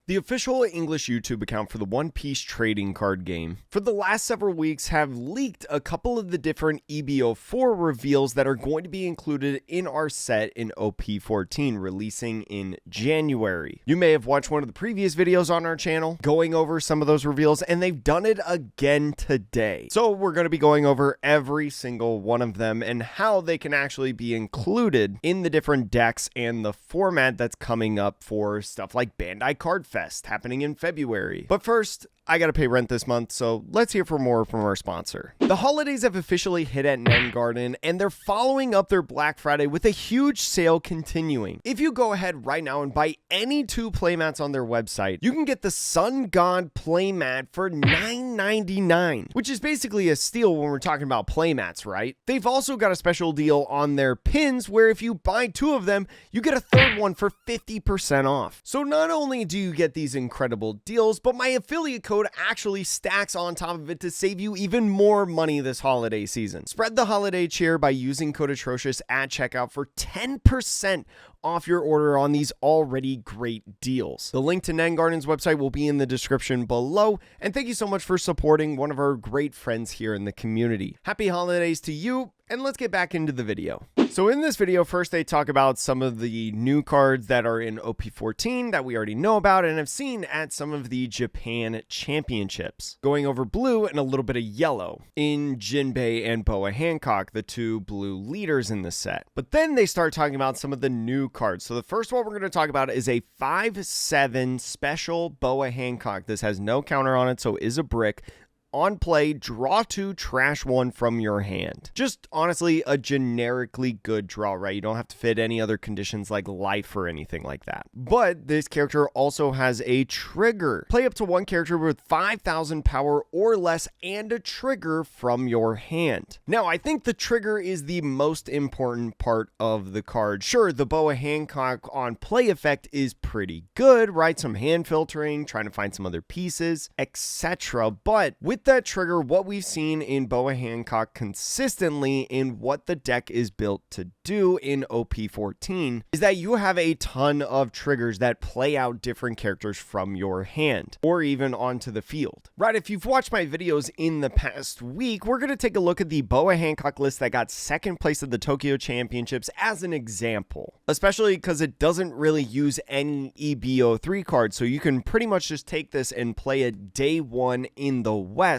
The official English YouTube account for the One Piece trading card game for the last several weeks have leaked a couple of the different EB04 reveals that are going to be included in our set in OP14 releasing in January. You may have watched one of the previous videos on our channel going over some of those reveals, and they've done it again today. So we're going to be going over every single one of them and how they can actually be included in the different decks and the format that's coming up for stuff like Bandai Card Fest happening in February. But first, I gotta pay rent this month, so let's hear from more from our sponsor. The holidays have officially hit at Nen Garden, and they're following up their Black Friday with a huge sale continuing. If you go ahead right now and buy any 2 playmats on their website, you can get the Sun God playmat for $9.99, which is basically a steal when we're talking about playmats, right? They've also got a special deal on their pins where if you buy 2 of them, you get a third one for 50% off. So not only do you get these incredible deals, but my affiliate code actually stacks on top of it to save you even more money this holiday season. Spread the holiday cheer by using code Atrocious at checkout for 10% off your order on these already great deals. The link to Nen Garden's website will be in the description below, and thank you so much for supporting one of our great friends here in the community. Happy holidays to you, and let's get back into the video. So in this video, first they talk about some of the new cards that are in OP14 that we already know about and have seen at some of the Japan championships. Going over blue and a little bit of yellow in Jinbei and Boa Hancock, the 2 blue leaders in the set. But then they start talking about some of the new cards. So the first one we're going to talk about is a 5/7 special Boa Hancock. This has no counter on it, so is a brick. On play, draw 2, trash 1 from your hand. Just honestly a generically good draw, right? You don't have to fit any other conditions like life or anything like that. But this character also has a trigger. Play up to 1 character with 5,000 power or less and a trigger from your hand. Now, I think the trigger is the most important part of the card. Sure, the Boa Hancock on play effect is pretty good, right? Some hand filtering, trying to find some other pieces, etc. But with that trigger, what we've seen in Boa Hancock consistently in what the deck is built to do in OP14 is that you have a ton of triggers that play out different characters from your hand or even onto the field. Right, if you've watched my videos in the past week, we're going to take a look at the Boa Hancock list that got 2nd place at the Tokyo Championships as an example, especially because it doesn't really use any EB03 cards, so you can pretty much just take this and play it day 1 in the West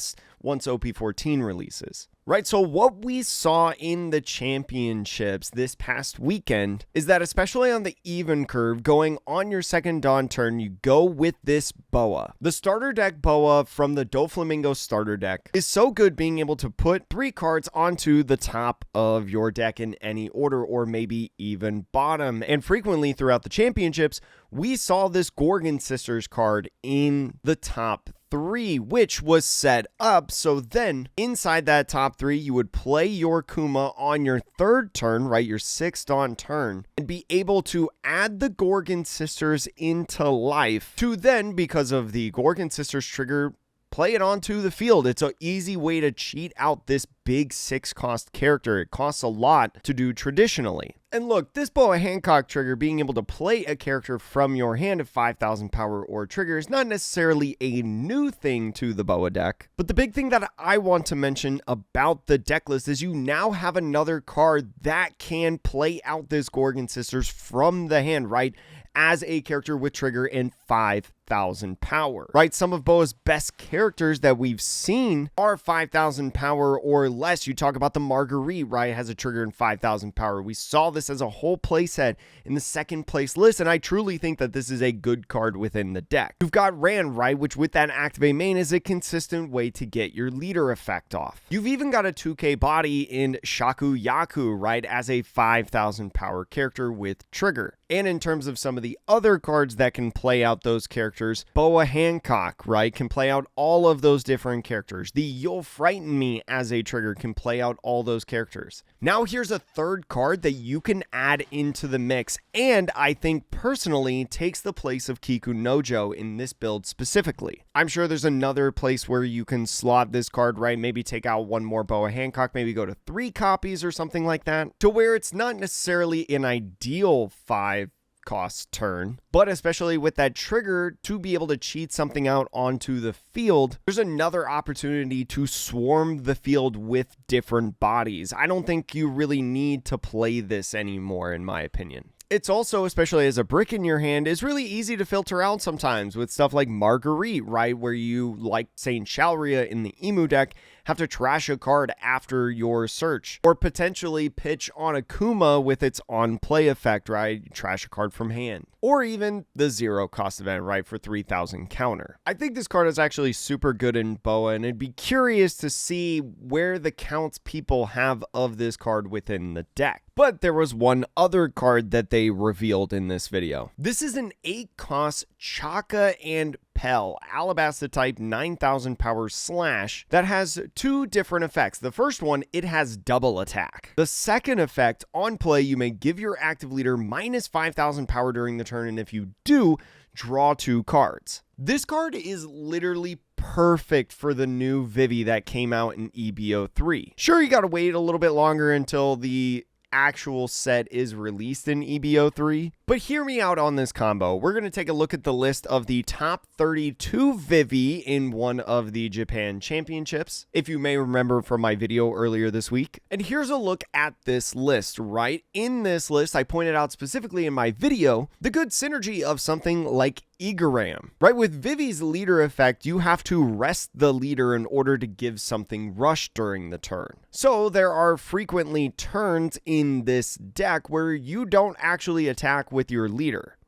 once OP14 releases. Right, so what we saw in the championships this past weekend is that especially on the even curve, going on your 2nd Dawn turn, you go with this Boa. The starter deck Boa from the Doflamingo starter deck is so good being able to put 3 cards onto the top of your deck in any order or maybe even bottom. And frequently throughout the championships, we saw this Gorgon Sisters card in the top 3, which was set up so then inside that top 3 you would play your Kuma on your 3rd turn, right, your 6th Dawn turn, and be able to add the Gorgon Sisters into life to then, because of the Gorgon Sisters trigger, play it onto the field. It's an easy way to cheat out this big 6-cost character. It costs a lot to do traditionally. And look, this Boa Hancock trigger, being able to play a character from your hand of 5,000 power or trigger, is not necessarily a new thing to the Boa deck. But the big thing that I want to mention about the deck list is you now have another card that can play out this Gorgon Sisters from the hand, right? As a character with trigger and 5,000 power, right? Some of Boa's best characters that we've seen are 5,000 power or less. You talk about the Marguerite, right? Has a trigger and 5,000 power. We saw this as a whole playset in the 2nd place list, and I truly think that this is a good card within the deck. You've got Rand, right? Which with that activate main is a consistent way to get your leader effect off. You've even got a 2K body in Shaku Yaku, right? As a 5,000 power character with trigger. And in terms of some of the other cards that can play out those characters, Boa Hancock, right, can play out all of those different characters. The You'll Frighten Me as a trigger can play out all those characters. Now here's a 3rd card that you can add into the mix, and I think personally takes the place of Kiku Nojo in this build specifically. I'm sure there's another place where you can slot this card, right? Maybe take out 1 more Boa Hancock, maybe go to 3 copies or something like that, to where it's not necessarily an ideal 5 cost turn, but especially with that trigger to be able to cheat something out onto the field, there's another opportunity to swarm the field with different bodies. I don't think you really need to play this anymore, in my opinion. It's also, especially as a brick in your hand, is really easy to filter out sometimes with stuff like Marguerite, right? Where you, like Saint Chalria in the Emu deck, have to trash a card after your search. Or potentially pitch on a Kuma with its on-play effect, right? You trash a card from hand. Or even the 0 cost event, right? For 3,000 counter. I think this card is actually super good in Boa, and I'd be curious to see where the counts people have of this card within the deck. But there was one other card that they revealed in this video. This is an 8 cost Chaka and Pell, Alabasta type 9,000 power slash that has 2 different effects. The first one, it has double attack. The second effect, on play, you may give your active leader minus 5,000 power during the turn, and if you do, draw 2 cards. This card is literally perfect for the new Vivi that came out in EB03. Sure, you gotta wait a little bit longer until the actual set is released in EB03, but hear me out on this combo. We're going to take a look at the list of the top 32 Vivi in one of the Japan Championships, if you may remember from my video earlier this week. And here's a look at this list, right? In this list, I pointed out specifically in my video the good synergy of something like EB04, right? With Vivi's leader effect, you have to rest the leader in order to give something rush during the turn. So there are frequently turns in this deck where you don't actually attack with your leader.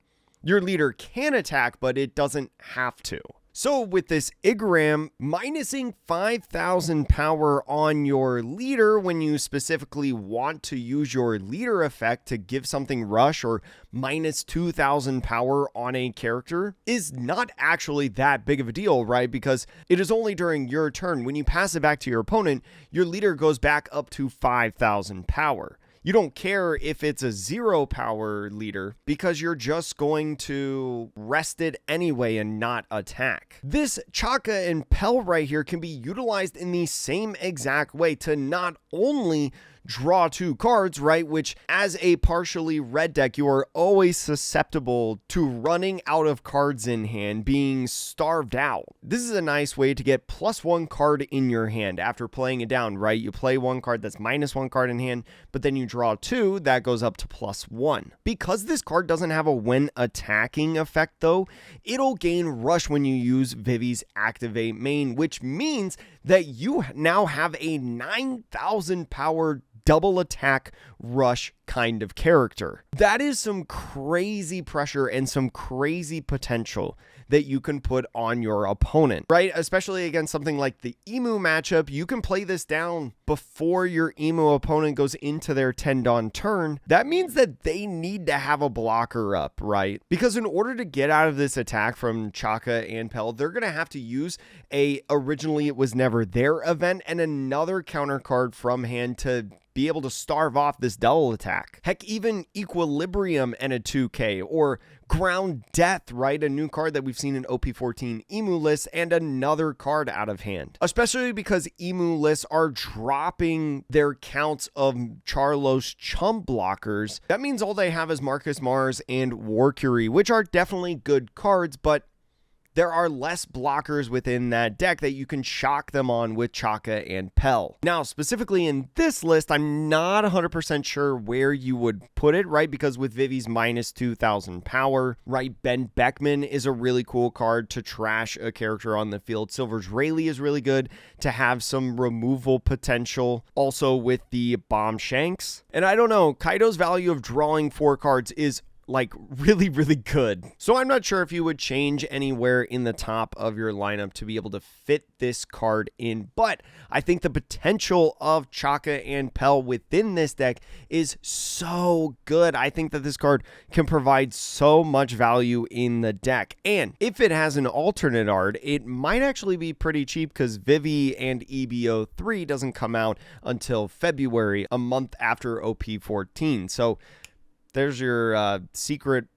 Your leader can attack, but it doesn't have to. So with this EB04, minusing 5,000 power on your leader when you specifically want to use your leader effect to give something rush, or minus 2,000 power on a character, is not actually that big of a deal, right? Because it is only during your turn. When you pass it back to your opponent, your leader goes back up to 5,000 power. You don't care if it's a 0 power leader because you're just going to rest it anyway and not attack. This Chaka and Pell right here can be utilized in the same exact way to not only draw 2 cards, right? Which, as a partially red deck, you are always susceptible to running out of cards in hand, being starved out. This is a nice way to get +1 card in your hand after playing it down, right? You play 1 card that's -1 card in hand, but then you draw 2, that goes up to +1. Because this card doesn't have a when attacking effect though, it'll gain rush when you use Vivi's activate main, which means that you now have a 9,000 power double attack rush kind of character. That is some crazy pressure and some crazy potential that you can put on your opponent, right? Especially against something like the Emu matchup, you can play this down before your Emu opponent goes into their 10 Dawn turn. That means that they need to have a blocker up, right? Because in order to get out of this attack from Chaka and Pell, they're going to have to use a originally it was never their event and another counter card from hand to be able to starve off this double attack. Heck, even Equilibrium and a 2K, or Ground Death, right? A new card that we've seen in OP14 Emu lists, and another card out of hand. Especially because Emu lists are dropping their counts of Charlos chump blockers. That means all they have is Marcus Mars and Warcury, which are definitely good cards, but there are less blockers within that deck that you can shock them on with Chaka and Pell. Now, specifically in this list, I'm not 100% sure where you would put it, right? Because with Vivi's minus 2,000 power, right? Ben Beckman is a really cool card to trash a character on the field. Silver's Rayleigh is really good to have some removal potential. Also with the Bomb Shanks. And I don't know, Kaido's value of drawing 4 cards is like really good. So I'm not sure if you would change anywhere in the top of your lineup to be able to fit this card in, but I think the potential of Chaka and Pell within this deck is so good. I think that this card can provide so much value in the deck, and if it has an alternate art, it might actually be pretty cheap because Vivi and EB03 doesn't come out until February, a month after OP14. So there's your secret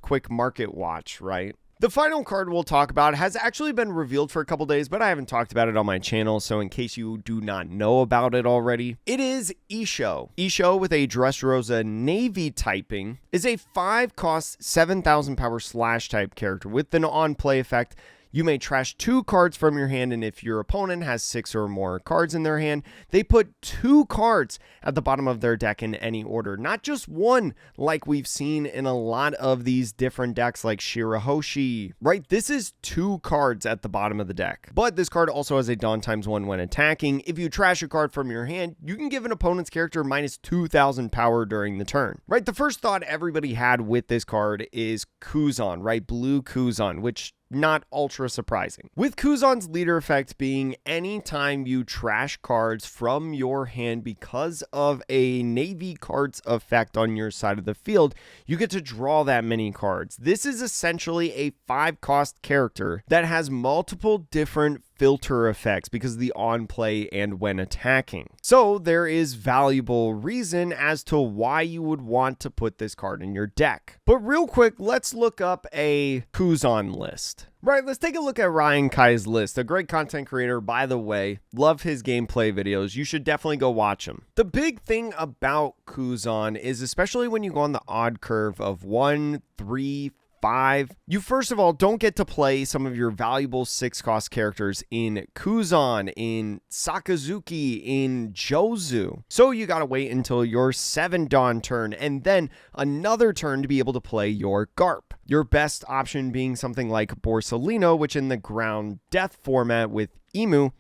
quick market watch, right? The final card we'll talk about has actually been revealed for a couple days, but I haven't talked about it on my channel, so in case you do not know about it already, it is Issho. Issho, with a Dressrosa Navy typing, is a 5-cost, 7,000 power slash type character with an on-play effect. You may trash 2 cards from your hand, and if your opponent has 6 or more cards in their hand, they put 2 cards at the bottom of their deck in any order, not just 1 like we've seen in a lot of these different decks like Shirahoshi, right? This is 2 cards at the bottom of the deck. But this card also has a Dawn ×1 when attacking. If you trash a card from your hand, you can give an opponent's character minus 2,000 power during the turn, right? The first thought everybody had with this card is Kuzan, right? Blue Kuzan, which not ultra surprising. With Kuzan's leader effect being anytime you trash cards from your hand because of a Navy cards effect on your side of the field, you get to draw that many cards. This is essentially a 5-cost character that has multiple different filter effects because of the on play and when attacking. So there is valuable reason as to why you would want to put this card in your deck. But real quick, let's look up a Kuzan list. Right, let's take a look at Ryan Kai's list, a great content creator, by the way. Love his gameplay videos. You should definitely go watch them. The big thing about Kuzan is, especially when you go on the odd curve of 1, 3, 5, you first of all don't get to play some of your valuable 6-cost characters in Kuzan, in Sakazuki, in Jozu. So you gotta wait until your 7 Dawn turn and then another turn to be able to play your Garp. Your best option being something like Borsalino, which in the ground death format with Emu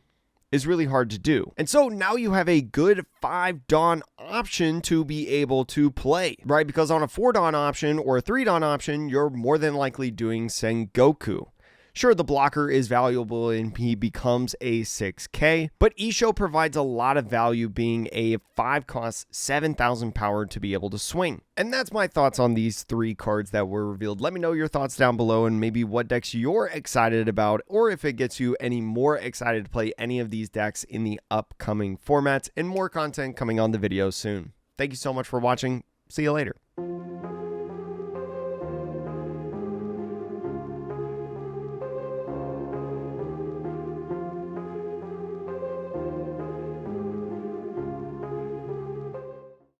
is really hard to do. And so now you have a good 5 Dawn option to be able to play, right? Because on a 4 Dawn option or a 3 Dawn option, you're more than likely doing Sengoku. Sure, the blocker is valuable and he becomes a 6k, but Issho provides a lot of value being a 5-cost, 7,000 power to be able to swing. And that's my thoughts on these 3 cards that were revealed. Let me know your thoughts down below and maybe what decks you're excited about, or if it gets you any more excited to play any of these decks in the upcoming formats, and more content coming on the video soon. Thank you so much for watching. See you later.